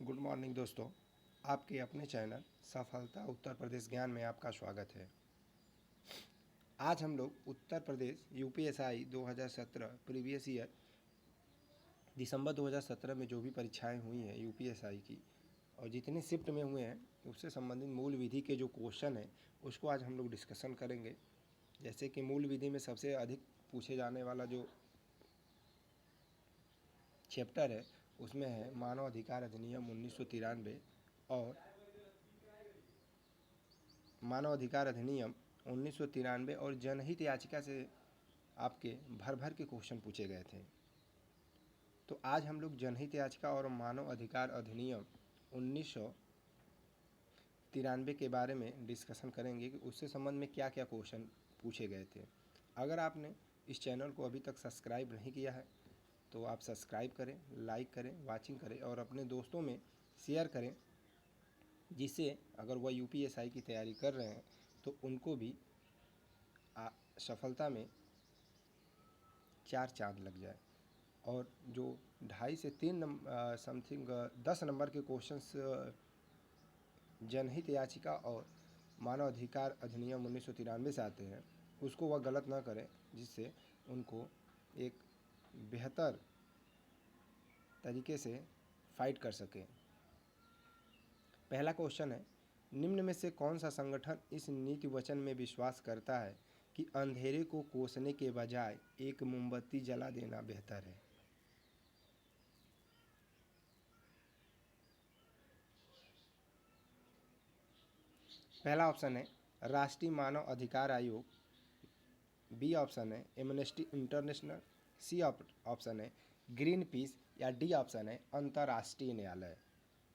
Good morning दोस्तों, आपके अपने चैनल सफलता उत्तर प्रदेश ज्ञान में आपका स्वागत है। आज हम लोग Uttar Pradesh UPSI 2017 previous year दिसंबर 2017 में जो भी परीक्षाएं हुई हैं यूपीएसआई की और जितने शिफ्ट में हुए हैं उससे संबंधित मूल विधि के जो क्वेश्चन हैं उसको आज हम लोग डिस्कशन करेंगे। जैसे कि मूल विधि में सबसे अधिक पूछे जाने वाला जो चैप्टर है उसमें है मानव अधिकार अधिनियम 1993 और मानव अधिकार अधिनियम 1993 और जनहित याचिका से आपके भर भर के क्वेश्चन पूछे गए थे। तो आज हम लोग जनहित याचिका और मानव अधिकार अधिनियम 1993 के बारे में डिस्कशन करेंगे कि उससे संबंध में क्या क्या क्वेश्चन पूछे गए थे। अगर आपने इस चैनल को अभी तक सब्सक्राइब नहीं किया है तो आप सब्सक्राइब करें, लाइक करें, वाचिंग करें और अपने दोस्तों में शेयर करें, जिससे अगर वह यूपीएसआई की तैयारी कर रहे हैं तो उनको भी सफलता में 4 चांद लग जाए। और जो 2.5 से 3 समथिंग 10 नंबर के क्वेश्चंस जनहित याचिका और मानव अधिकार अधिनियम 1993 से आते हैं उसको वह गलत ना करें, जिससे उनको एक बेहतर तरीके से फाइट कर सकें। पहला क्वेश्चन है, निम्न में से कौन सा संगठन इस नीति वचन में विश्वास करता है कि अंधेरे को कोसने के बजाय एक मोमबत्ती जला देना बेहतर है? पहला ऑप्शन है राष्ट्रीय मानव अधिकार आयोग, बी ऑप्शन है एमनेस्टी इंटरनेशनल, सी ऑप्शन है ग्रीन पीस या डी ऑप्शन है अंतर्राष्ट्रीय न्यायालय।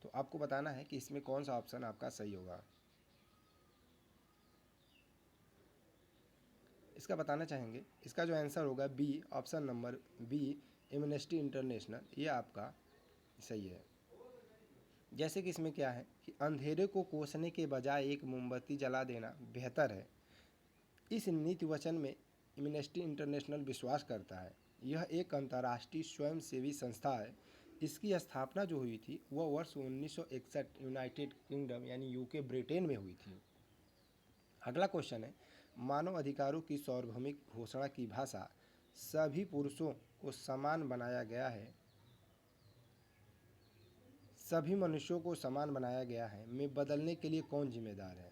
तो आपको बताना है कि इसमें कौन सा ऑप्शन आपका सही होगा। इसका बताना चाहेंगे, इसका जो आंसर होगा B option number B Amnesty International, ये आपका सही है। जैसे कि इसमें क्या है कि अंधेरे को कोसने के बजाय एक मोमबत्ती जला देना बेहतर है। इस नीति वचन में एमनेस्टी इंटरनेशनल विश्वास करता है। यह एक अंतर्राष्ट्रीय स्वयंसेवी संस्था है। इसकी स्थापना जो हुई थी वह वर्ष 1961 यूनाइटेड किंगडम यानी यूके ब्रिटेन में हुई थी। अगला क्वेश्चन है, मानव अधिकारों की सार्वभौमिक घोषणा की भाषा सभी पुरुषों को समान बनाया गया है, सभी मनुष्यों को समान बनाया गया है में बदलने के लिए कौन जिम्मेदार है?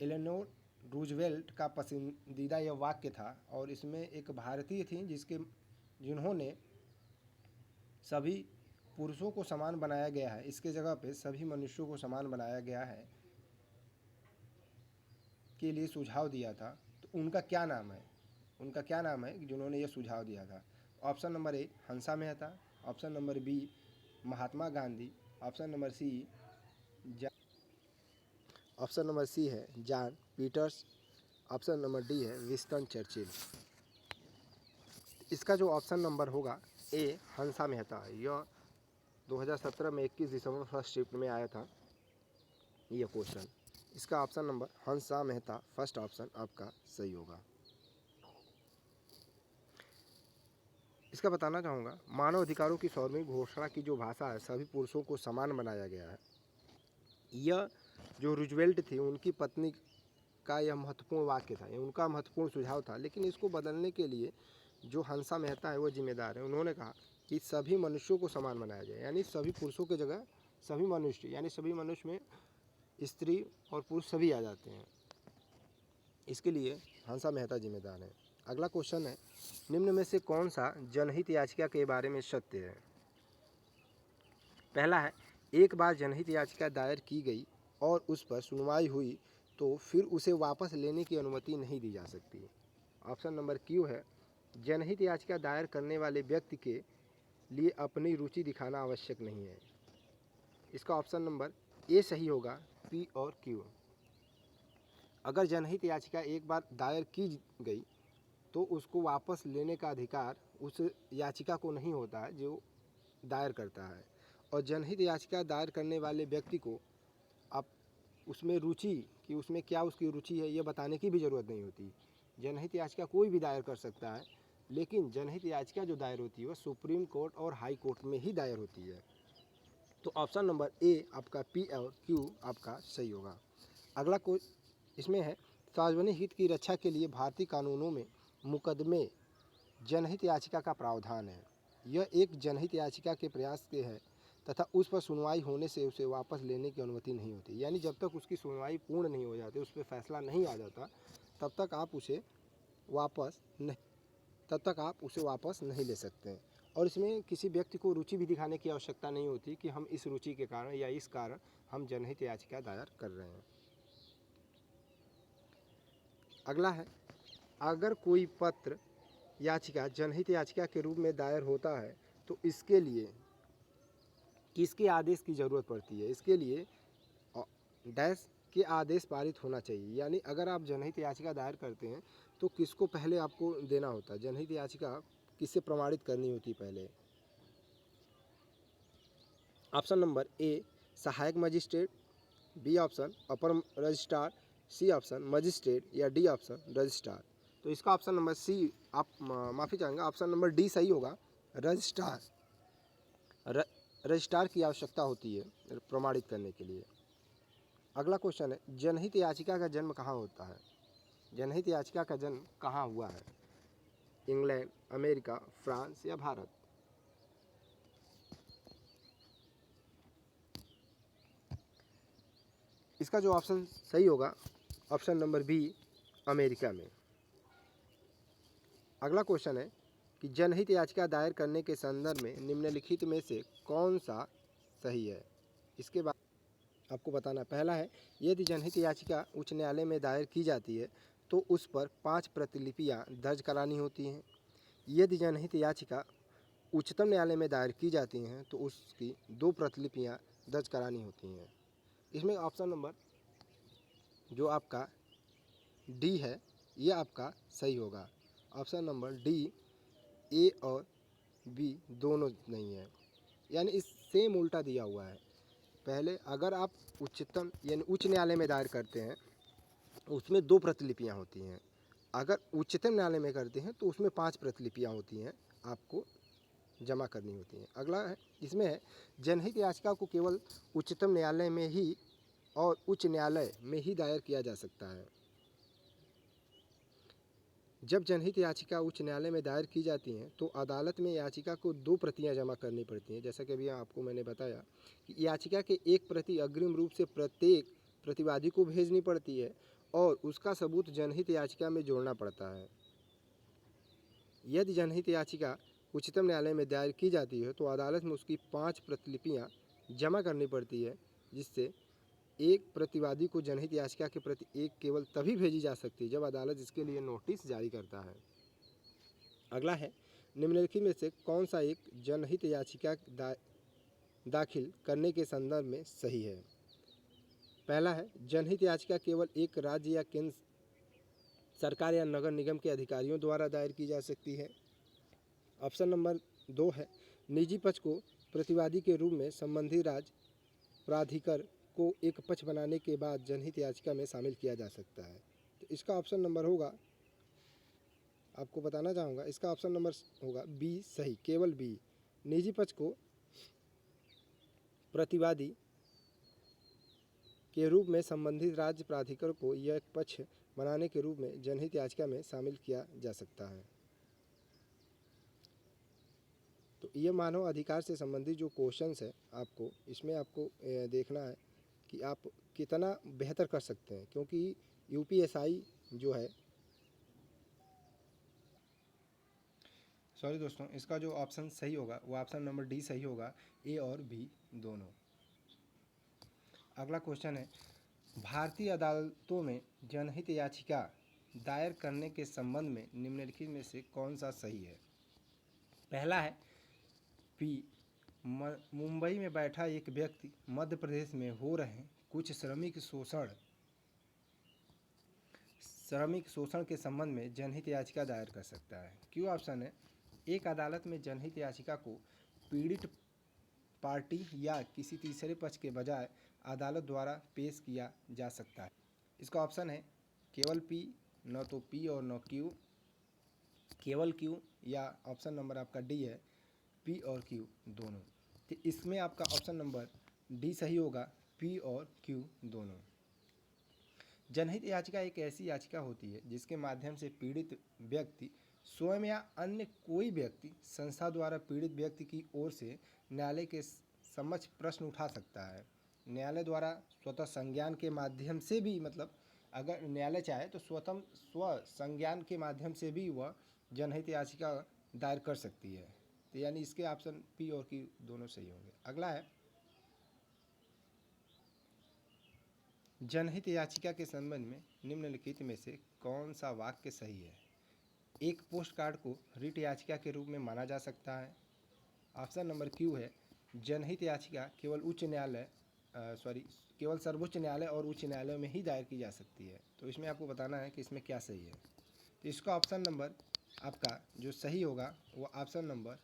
एलेनोर रूजवेल्ट का पसंदीदा यह वाक्य था और इसमें एक भारतीय थी जिन्होंने सभी पुरुषों को समान बनाया गया है, इसके जगह पे सभी मनुष्यों को समान बनाया गया है के लिए सुझाव दिया था। तो उनका क्या नाम है? उनका क्या नाम है जिन्होंने यह सुझाव दिया था? Option number A Hansa Mehta, option number B Mahatma Gandhi, option number C है John Peters, option number D है विंस्टन चर्चिल। इसका जो ऑप्शन नंबर होगा ए हंसा मेहता, यह 2017 में 21 दिसंबर फर्स्ट शिफ्ट में आया था यह क्वेश्चन। इसका option number Hansa Mehta first option आपका सही होगा। इसका बताना चाहूँगा, मानव अधिकारों की सार्वभौमिक घोषणा की जो भाषा है सभी पुरुषों को समान बनाया गया है, यह जो रूजवेल्ट थी उनकी पत्नी का यह महत्वपूर्ण वाक्य था, यह उनका महत्वपूर्ण सुझाव था। लेकिन इसको बदलने के लिए जो हंसा मेहता है वो जिम्मेदार है। उन्होंने कहा कि सभी मनुष्यों को समान बनाया जाए, यानी सभी पुरुषों की जगह सभी मनुष्य, यानी सभी मनुष्य में स्त्री और पुरुष सभी आ जाते हैं। इसके लिए हंसा मेहता जिम्मेदार है। अगला क्वेश्चन है, निम्न में से कौन सा जनहित याचिका के बारे में सत्य है? पहला है, एक बार जनहित याचिका दायर की गई और उस पर सुनवाई हुई तो फिर उसे वापस लेने की अनुमति नहीं दी जा सकती। ऑप्शन नंबर क्यू है, जनहित याचिका दायर करने वाले व्यक्ति के लिए अपनी रुचि दिखाना आवश्यक नहीं है। इसका ऑप्शन नंबर ए सही होगा, पी और क्यू। अगर जनहित याचिका एक बार दायर की गई तो उसको वापस लेने का अधिकार उस याचिका को नहीं होता है जो दायर करता है, और जनहित याचिका दायर करने वाले व्यक्ति को अब उसमें रुचि कि उसमें क्या उसकी रुचि है ये बताने की भी ज़रूरत नहीं होती। जनहित याचिका कोई भी दायर कर सकता है, लेकिन जनहित याचिका जो दायर होती है वह सुप्रीम कोर्ट और हाई कोर्ट में ही दायर होती है। तो ऑप्शन नंबर ए आपका पी और क्यू आपका सही होगा। अगला इसमें है सार्वजनिक हित की रक्षा के लिए भारतीय कानूनों में मुकदमे जनहित याचिका का प्रावधान है। यह एक जनहित याचिका के प्रयास के है तथा उस पर सुनवाई होने से उसे वापस लेने की अनुमति नहीं होती। यानी जब तक उसकी सुनवाई पूर्ण नहीं हो जाती, उस पर फैसला नहीं आ जाता, तब तक आप उसे वापस नहीं ले सकते हैं। और इसमें किसी व्यक्ति को रुचि भी दिखाने की आवश्यकता नहीं होती कि हम इस रुचि के कारण या इस कारण हम जनहित याचिका दायर कर रहे हैं। अगला है, अगर कोई पत्र याचिका जनहित याचिका के रूप में दायर होता है तो इसके लिए किसके आदेश की ज़रूरत पड़ती है? इसके लिए डैश के आदेश पारित होना चाहिए। यानी अगर आप जनहित याचिका दायर करते हैं तो किसको पहले आपको देना होता है? जनहित याचिका किससे प्रमाणित करनी होती पहले? ऑप्शन नंबर ए सहायक मजिस्ट्रेट, बी ऑप्शन अपर रजिस्ट्रार, सी ऑप्शन मजिस्ट्रेट या डी ऑप्शन रजिस्ट्रार। तो इसका ऑप्शन नंबर सी, आप माफ़ी चाहूँगा, ऑप्शन नंबर डी सही होगा। रजिस्ट्रार रजिस्ट्रार की आवश्यकता होती है प्रमाणित करने के लिए। अगला क्वेश्चन है, जनहित याचिका का जन्म कहाँ होता है? जनहित याचिका का जन्म कहाँ हुआ है? इंग्लैंड, अमेरिका, फ्रांस या भारत? इसका जो ऑप्शन सही होगा ऑप्शन नंबर बी, अमेरिका में। अगला क्वेश्चन है कि जनहित याचिका दायर करने के संदर्भ में निम्नलिखित में से कौन सा सही है? इसके बाद आपको बताना। पहला है, यदि जनहित याचिका उच्च न्यायालय में दायर की जाती है तो उस पर 5 प्रतिलिपियाँ दर्ज करानी होती हैं। यदि जनहित याचिका उच्चतम न्यायालय में दायर की जाती हैं तो उसकी 2 प्रतिलिपियाँ दर्ज करानी होती हैं। इसमें ऑप्शन नंबर जो आपका डी है ये आपका सही होगा। ऑप्शन नंबर डी, ए और बी दोनों नहीं है, यानी इस सेम उल्टा दिया हुआ है। पहले अगर आप उच्चतम यानी उच्च न्यायालय में दायर करते हैं उसमें 2 प्रतिलिपियाँ होती हैं। अगर उच्चतम न्यायालय में करते हैं तो उसमें 5 प्रतिलिपियाँ होती हैं, आपको जमा करनी होती हैं। अगला है, इसमें है जनहित याचिका को केवल उच्चतम न्यायालय में ही और उच्च न्यायालय में ही दायर किया जा सकता है। जब जनहित याचिका उच्च न्यायालय में दायर की जाती हैं तो अदालत में याचिका को 2 प्रतियां जमा करनी पड़ती हैं। जैसा कि अभी आपको मैंने बताया कि याचिका के एक प्रति अग्रिम रूप से प्रत्येक प्रतिवादी को भेजनी पड़ती है और उसका सबूत जनहित याचिका में जोड़ना पड़ता है। यदि जनहित याचिका उच्चतम न्यायालय में दायर की जाती है तो अदालत में उसकी 5 प्रतिलिपियाँ जमा करनी पड़ती है, जिससे एक प्रतिवादी को जनहित याचिका के प्रति एक केवल तभी भेजी जा सकती है जब अदालत इसके लिए नोटिस जारी करता है। अगला है, निम्नलिखित में से कौन सा एक जनहित याचिका दाखिल करने के संदर्भ में सही है? पहला है, जनहित याचिका केवल एक राज्य या केंद्र सरकार या नगर निगम के अधिकारियों द्वारा दायर की जा सकती है। ऑप्शन नंबर 2 है, निजी पक्ष को प्रतिवादी के रूप में संबंधित राज्य प्राधिकार को एक पक्ष बनाने के बाद जनहित याचिका में शामिल किया जा सकता है। तो इसका ऑप्शन नंबर होगा, आपको बताना चाहूँगा, इसका ऑप्शन नंबर होगा बी सही, केवल बी। निजी पक्ष को प्रतिवादी के रूप में संबंधित राज्य प्राधिकार को यह एक पक्ष बनाने के रूप में जनहित याचिका में शामिल किया जा सकता है। तो ये मानव अधिकार से संबंधित जो क्वेश्चंस है आपको इसमें आपको देखना है कि आप कितना बेहतर कर सकते हैं, क्योंकि यूपीएसआई जो है, सॉरी दोस्तों, इसका जो ऑप्शन सही होगा वो ऑप्शन नंबर डी सही होगा, ए और बी दोनों। अगला क्वेश्चन है, भारतीय अदालतों में जनहित याचिका दायर करने के संबंध में निम्नलिखित में से कौन सा सही है? पहला है पी, मुंबई में बैठा एक व्यक्ति मध्य प्रदेश में हो रहे कुछ श्रमिक शोषण के संबंध में जनहित याचिका दायर कर सकता है। क्यों ऑप्शन है, एक अदालत में जनहित याचिका को पीड़ित पार्टी या किसी तीसरे पक्ष के बजाय अदालत द्वारा पेश किया जा सकता है। इसका ऑप्शन है केवल पी, न तो पी और न क्यू। केवल क्यू, या ऑप्शन नंबर आपका डी है पी और क्यू दोनों। तो इसमें आपका ऑप्शन नंबर डी सही होगा, पी और क्यू दोनों। जनहित याचिका एक ऐसी याचिका होती है जिसके माध्यम से पीड़ित व्यक्ति स्वयं या अन्य कोई व्यक्ति संस्था द्वारा पीड़ित व्यक्ति की ओर से न्यायालय के समक्ष प्रश्न उठा सकता है। न्यायालय द्वारा स्वतः संज्ञान के माध्यम से भी, मतलब अगर न्यायालय चाहे तो स्वतः स्व संज्ञान के माध्यम से भी वह जनहित याचिका दायर कर सकती है। तो यानी इसके ऑप्शन पी और क्यू दोनों सही होंगे। अगला है, जनहित याचिका के संबंध में निम्नलिखित में से कौन सा वाक्य सही है? एक पोस्ट कार्ड को रिट याचिका के रूप में माना जा सकता है। ऑप्शन नंबर क्यू है, जनहित याचिका केवल सर्वोच्च न्यायालय और उच्च न्यायालय में ही दायर की जा सकती है। तो इसमें आपको बताना है कि इसमें क्या सही है। तो इसका ऑप्शन नंबर आपका जो सही होगा वो ऑप्शन नंबर,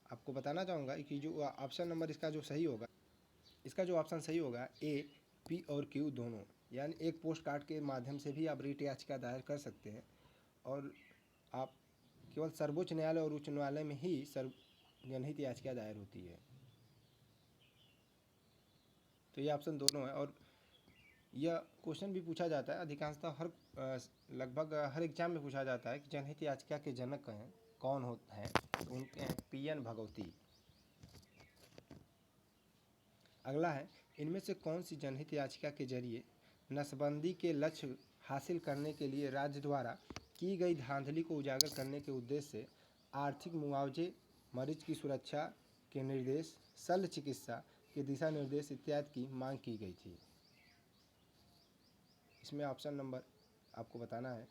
आपको बताना चाहूँगा कि जो ऑप्शन नंबर इसका जो सही होगा, इसका जो ऑप्शन सही होगा ए, पी और क्यू दोनों। यानी एक पोस्ट कार्ड के माध्यम से भी आप रिट याचिका दायर कर सकते हैं और आप केवल सर्वोच्च न्यायालय और उच्च न्यायालय में ही जनहित याचिका दायर होती है। तो ये ऑप्शन दोनों है। और यह क्वेश्चन भी पूछा जाता है अधिकांशतः लगभग हर एग्जाम में पूछा जाता है कि जनहित याचिका के जनक हैं कौन होते हैं? उनके हैं पी.एन. भगवती। अगला है, इनमें से कौन सी जनहित याचिका के जरिए नसबंदी के लक्ष्य हासिल करने के लिए राज्य द्वारा की गई धांधली को उजागर करने के उद्देश्य से आर्थिक मुआवजे, मरीज की सुरक्षा के निर्देश, शल्य चिकित्सा के दिशा निर्देश इत्यादि की मांग की गई थी? इसमें ऑप्शन नंबर आपको बताना है।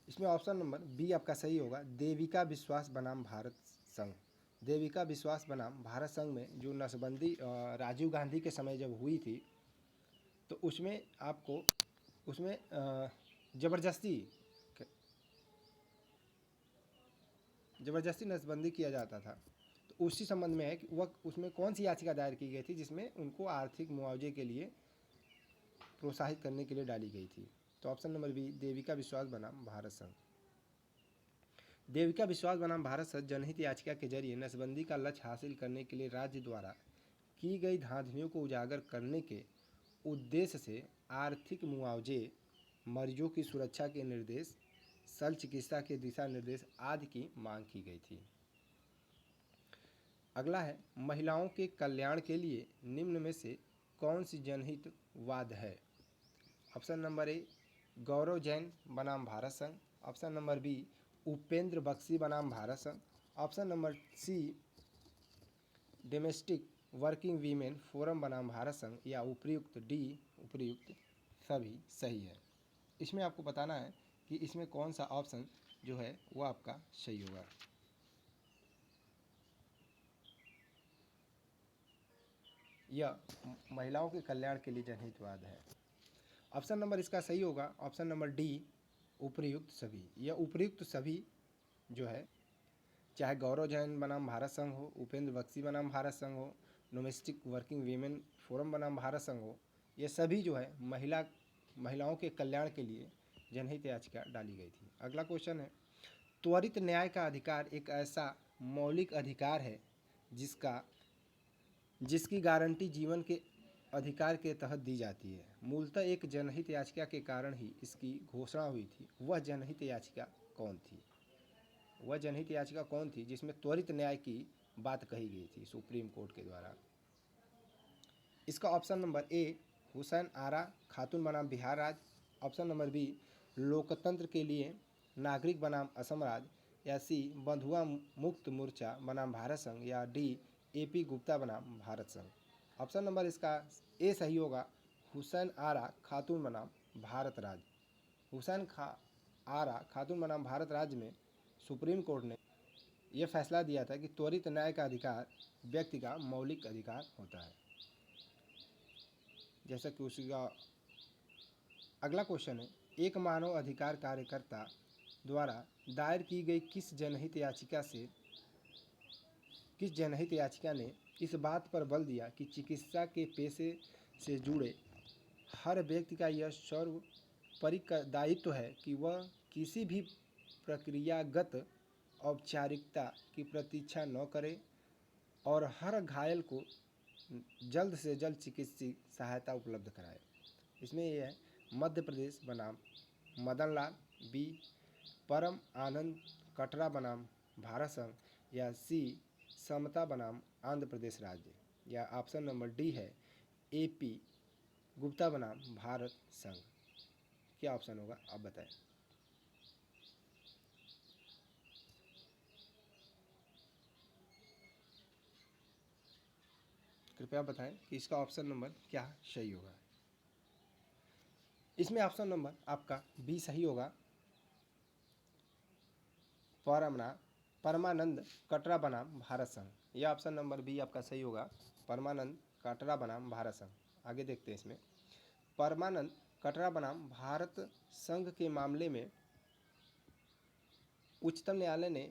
इसमें ऑप्शन नंबर बी आपका सही होगा, देविका विश्वास बनाम भारत संघ। देविका विश्वास बनाम भारत संघ में जो नसबंदी राजीव गांधी के समय जब हुई थी तो उसमें आपको ज़बरदस्ती नसबंदी किया जाता था। तो उसी संबंध में है कि वह उसमें कौन सी याचिका दायर की गई थी जिसमें उनको आर्थिक मुआवजे के लिए प्रोत्साहित करने के लिए डाली गई थी? तो ऑप्शन नंबर बी, देविका विश्वास बनाम भारत संघ। देविका विश्वास बनाम भारत संघ जनहित याचिका के जरिए नसबंदी का लक्ष्य हासिल करने के लिए राज्य द्वारा की गई धांधलियों को उजागर करने के उद्देश्य से आर्थिक मुआवजे, मरीजों की सुरक्षा के निर्देश, शल्य चिकित्सा के दिशा निर्देश आदि की मांग की गई थी। अगला है, महिलाओं के कल्याण के लिए निम्न में से कौन सी जनहित वाद है? Option number A, Gaurav Jain बनाम भारत संघ। Option number B, Upendra Bakshi बनाम भारत संघ। Option number C, domestic working women forum बनाम भारत संघ, या उपयुक्त डी, उपयुक्त सभी सही है। इसमें आपको बताना है कि इसमें कौन सा ऑप्शन जो है वो आपका सही होगा। यह महिलाओं के कल्याण के लिए जनहितवाद है। ऑप्शन नंबर इसका सही होगा ऑप्शन नंबर डी, उपयुक्त सभी। यह उपयुक्त सभी जो है, चाहे गौरव जैन बनाम भारत संघ हो, उपेंद्र बख्शी बनाम भारत संघ हो, डोमेस्टिक वर्किंग वीमेन फोरम बनाम भारत संघ हो, ये सभी जो है महिलाओं के कल्याण के लिए जनहित याचिका डाली गई थी। अगला क्वेश्चन है, त्वरित न्याय का अधिकार एक ऐसा मौलिक अधिकार है जिसकी गारंटी जीवन के अधिकार के तहत दी जाती है। मूलतः एक जनहित याचिका के कारण ही इसकी घोषणा हुई थी। वह जनहित याचिका कौन थी? वह जनहित याचिका कौन थी जिसमें त्वरित न्याय की बात कही गई थी सुप्रीम कोर्ट के द्वारा? इसका ऑप्शन नंबर ए, हुसैन आरा खातून बनाम बिहार राज्य। ऑप्शन नंबर बी, लोकतंत्र के लिए नागरिक बनाम असम राज्य, या सी, बंधुआ मुक्त मोर्चा बनाम भारत संघ, या डी, एपी गुप्ता बनाम भारत संघ। ऑप्शन नंबर इसका ए सही होगा, हुसैन आरा खातून बनाम भारत राज्य। आरा खातून बनाम भारत राज्य में सुप्रीम कोर्ट ने यह फैसला दिया था कि त्वरित न्याय का अधिकार व्यक्ति का मौलिक अधिकार होता है। जैसा कि उसका अगला क्वेश्चन है, एक मानव अधिकार कार्यकर्ता द्वारा दायर की गई किस जनहित याचिका ने इस बात पर बल दिया कि चिकित्सा के पेशे से जुड़े हर व्यक्ति का यह सर्वोपरि दायित्व है कि वह किसी भी प्रक्रियागत औपचारिकता की प्रतीक्षा न करे और हर घायल को जल्द से जल्द चिकित्सीय सहायता उपलब्ध कराए। इसमें यह है मध्य प्रदेश बनाम मदन लाल, बी परम आनंद कटरा बनाम भारत संघ, या सी समता बनाम आंध्र प्रदेश राज्य, या ऑप्शन नंबर डी है AP गुप्ता बनाम भारत संघ। क्या ऑप्शन होगा आप बताएं। कृपया बताएं कि इसका ऑप्शन नंबर क्या सही होगा। इसमें ऑप्शन नंबर आपका बी सही होगा, परमानंद कटरा बनाम भारत संघ। यह ऑप्शन नंबर बी आपका सही होगा, परमानंद कटरा बनाम भारत संघ। आगे देखते हैं इसमें। परमानंद कटरा बनाम भारत संघ के मामले में उच्चतम न्यायालय ने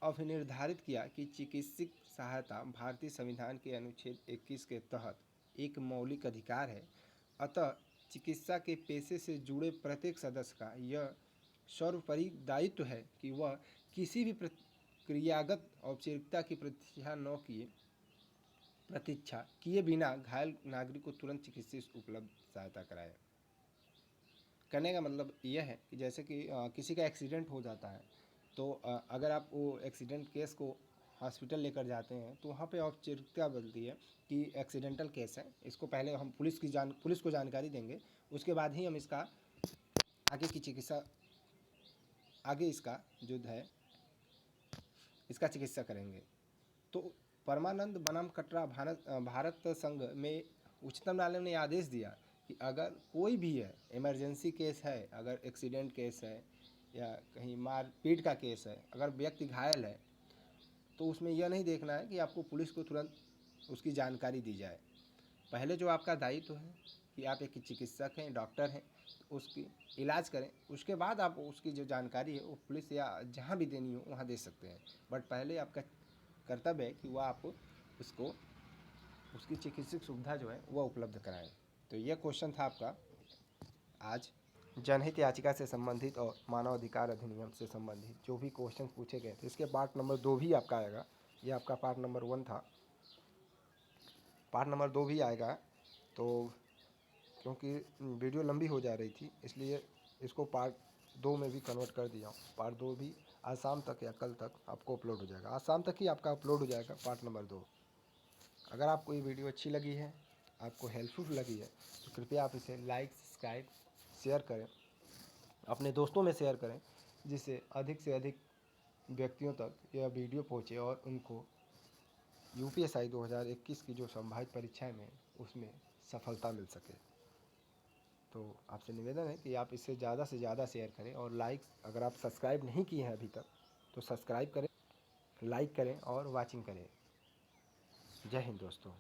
अभिनिर्धारित किया कि चिकित्सीय सहायता भारतीय संविधान के अनुच्छेद 21 के तहत एक मौलिक अधिकार है। अतः चिकित्सा के पेशे से जुड़े प्रत्येक सदस्य का यह सर्वोपरि दायित्व है कि वह किसी भी प्रक्रियागत औपचारिकता की प्रतीक्षा किए बिना घायल नागरिक को तुरंत चिकित्सीय उपलब्ध सहायता कराए। करने का मतलब यह है कि जैसे कि किसी का एक्सीडेंट हो जाता है, तो अगर आप वो एक्सीडेंट केस को हॉस्पिटल लेकर जाते हैं तो वहाँ पे औपचारिकता बोलती है कि एक्सीडेंटल केस है, इसको पहले हम पुलिस को जानकारी देंगे, उसके बाद ही हम इसका आगे की चिकित्सा आगे इसका जो है इसका चिकित्सा करेंगे। तो परमानंद बनाम कटरा भारत संघ में उच्चतम न्यायालय ने आदेश दिया कि अगर कोई भी है, इमरजेंसी केस है, अगर एक्सीडेंट केस है या कहीं मारपीट का केस है, अगर व्यक्ति घायल है तो उसमें यह नहीं देखना है कि आपको पुलिस को तुरंत उसकी जानकारी दी जाए। पहले जो आपका दायित्व है कि आप एक चिकित्सक हैं, डॉक्टर हैं, तो उसकी इलाज करें, उसके बाद आप उसकी जो जानकारी है वो पुलिस या जहाँ भी देनी हो वहाँ दे सकते हैं। बट पहले आपका कर्तव्य है कि वह आप उसको उसकी चिकित्सक सुविधा जो है वह उपलब्ध कराएं। तो यह क्वेश्चन था आपका आज जनहित याचिका से संबंधित और मानव अधिकार अधिनियम से संबंधित जो भी क्वेश्चन पूछे गए थे। इसके पार्ट नंबर 2 भी आपका आएगा। ये आपका पार्ट नंबर 1 था, पार्ट नंबर 2 भी आएगा। तो क्योंकि वीडियो लंबी हो जा रही थी इसलिए इसको पार्ट 2 में भी कन्वर्ट कर दिया हूँ। पार्ट 2 भी आज शाम तक या कल तक आपको अपलोड हो जाएगा। आज शाम तक ही आपका अपलोड हो जाएगा पार्ट नंबर 2। अगर आपको ये वीडियो अच्छी लगी है, आपको हेल्पफुल लगी है, तो कृपया आप इसे लाइक, सब्सक्राइब, शेयर करें, अपने दोस्तों में शेयर करें, जिससे अधिक से अधिक व्यक्तियों तक यह वीडियो पहुँचे और उनको UPSI 2021 की जो संभावित परीक्षाएं में उसमें सफलता मिल सके। तो आपसे निवेदन है कि आप इसे ज़्यादा से ज़्यादा शेयर करें और लाइक, अगर आप सब्सक्राइब नहीं किए हैं अभी तक तो सब्सक्राइब करें, लाइक करें और वॉचिंग करें। जय हिंद दोस्तों।